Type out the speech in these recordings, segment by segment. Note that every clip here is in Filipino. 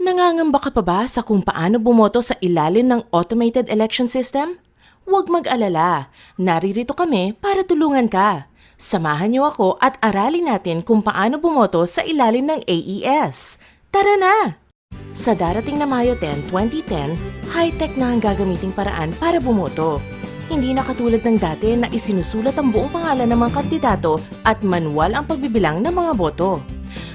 Nangangamba ka pa ba sa kung paano bumoto sa ilalim ng automated election system? Huwag mag-alala, naririto kami para tulungan ka. Samahan niyo ako at aralin natin kung paano bumoto sa ilalim ng AES. Tara na! Sa darating na Mayo 10, 2010, high-tech na ang gagamiting paraan para bumoto. Hindi na katulad ng dati na isinusulat ang buong pangalan ng mga kandidato at manual ang pagbibilang ng mga boto.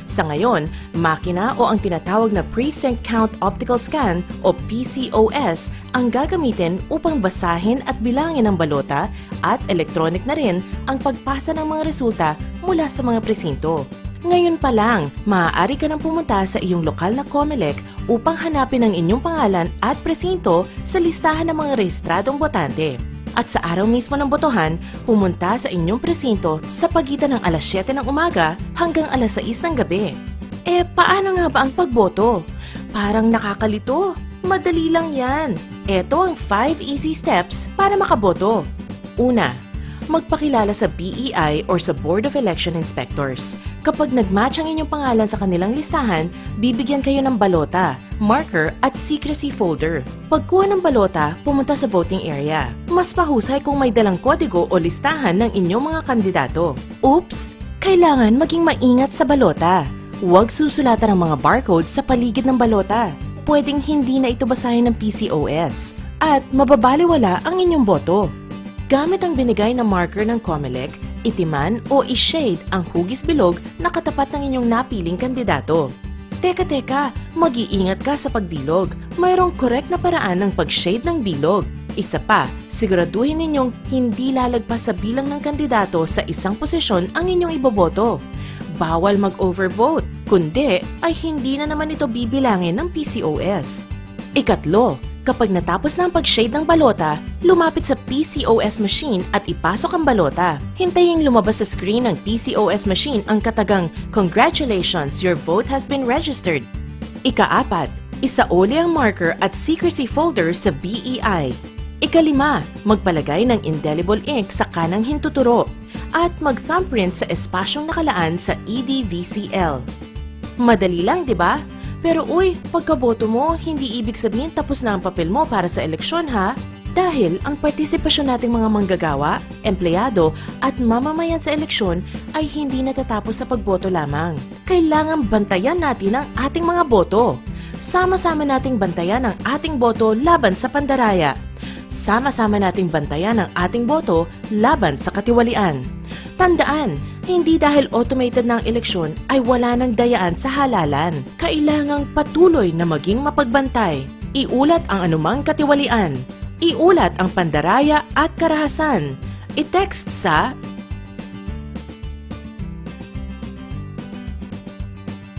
Sa ngayon, makina o ang tinatawag na Precinct Count Optical Scan o PCOS ang gagamitin upang basahin at bilangin ang balota at electronic na rin ang pagpasa ng mga resulta mula sa mga presinto. Ngayon pa lang, maaari ka nang pumunta sa iyong lokal na COMELEC upang hanapin ang inyong pangalan at presinto sa listahan ng mga rehistradong botante. At sa araw mismo ng botohan, pumunta sa inyong presinto sa pagitan ng alas 7 ng umaga hanggang alas 6 ng gabi. Paano nga ba ang pagboto? Parang nakakalito. Madali lang yan. Ito ang 5 easy steps para makaboto. Una, magpakilala sa BEI or sa Board of Election Inspectors. Kapag nag-match ang inyong pangalan sa kanilang listahan, bibigyan kayo ng balota, marker at secrecy folder. Pagkuha ng balota, pumunta sa voting area. Mas mahusay kung may dalang kodigo o listahan ng inyong mga kandidato. Oops! Kailangan maging maingat sa balota. Huwag susulatan ang mga barcode sa paligid ng balota. Pwedeng hindi na ito basahin ng PCOS. At mababaliwala ang inyong boto. Gamit ang binigay na marker ng COMELEC, itiman o i-shade ang hugis bilog na katapat ng inyong napiling kandidato. Teka, mag-iingat ka sa pagbilog. Mayroong correct na paraan ng pag-shade ng bilog. Isa pa, siguraduhin ninyong hindi lalagpas sa bilang ng kandidato sa isang posisyon ang inyong iboboto. Bawal mag-overvote, kundi ay hindi na naman ito bibilangin ng PCOS. Ikatlo, kapag natapos na ang pag-shade ng balota, lumapit sa PCOS machine at ipasok ang balota. Hintayin lumabas sa screen ng PCOS machine ang katagang, "Congratulations, your vote has been registered." Ika-4, isauli ang marker at secrecy folder sa BEI. Ika-5, magpalagay ng indelible ink sa kanang hintuturo at mag-thumbprint sa espasyong nakalaan sa EDVCL. Madali lang, di ba? Pero pagkaboto mo, hindi ibig sabihin tapos na ang papel mo para sa eleksyon ha? Dahil ang partisipasyon nating mga manggagawa, empleyado at mamamayan sa eleksyon ay hindi natatapos sa pagboto lamang. Kailangang bantayan natin ang ating mga boto. Sama-sama nating bantayan ang ating boto laban sa pandaraya. Sama-sama nating bantayan ang ating boto laban sa katiwalian. Tandaan, hindi dahil automated na ang eleksyon ay wala nang dayaan sa halalan. Kailangang patuloy na maging mapagbantay. Iulat ang anumang katiwalian. Iulat ang pandaraya at karahasan. I-text sa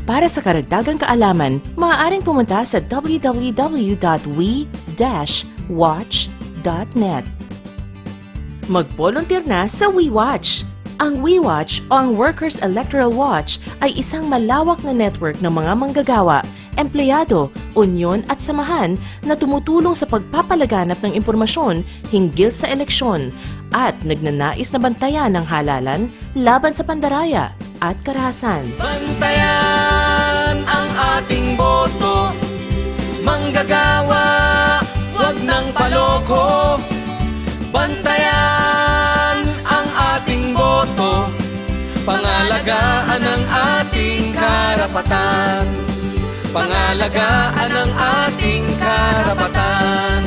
Para sa karagdagang kaalaman, maaaring pumunta sa www.we-watch.net. Mag-volunteer na sa WeWatch. Ang WeWatch o ang Workers' Electoral Watch ay isang malawak na network ng mga manggagawa, empleyado, unyon at samahan na tumutulong sa pagpapalaganap ng impormasyon hinggil sa eleksyon at nagnanais na bantayan ang halalan laban sa pandaraya at karahasan. Bantayan ang ating boto, manggagawa, wag nang paloko. Bantayan ang ating boto, pangalagaan ang ating karapatan. Pangalagaan ang ating karapatan.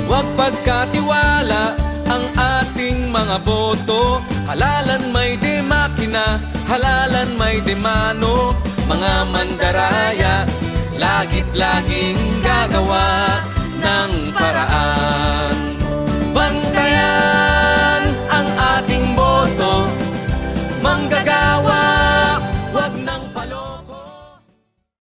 Huwag pagkatiwala ang ating mga boto. Halalan may de makina, halalan may de mano. Mga mandaraya, lagit-laging gagawa ng paraan.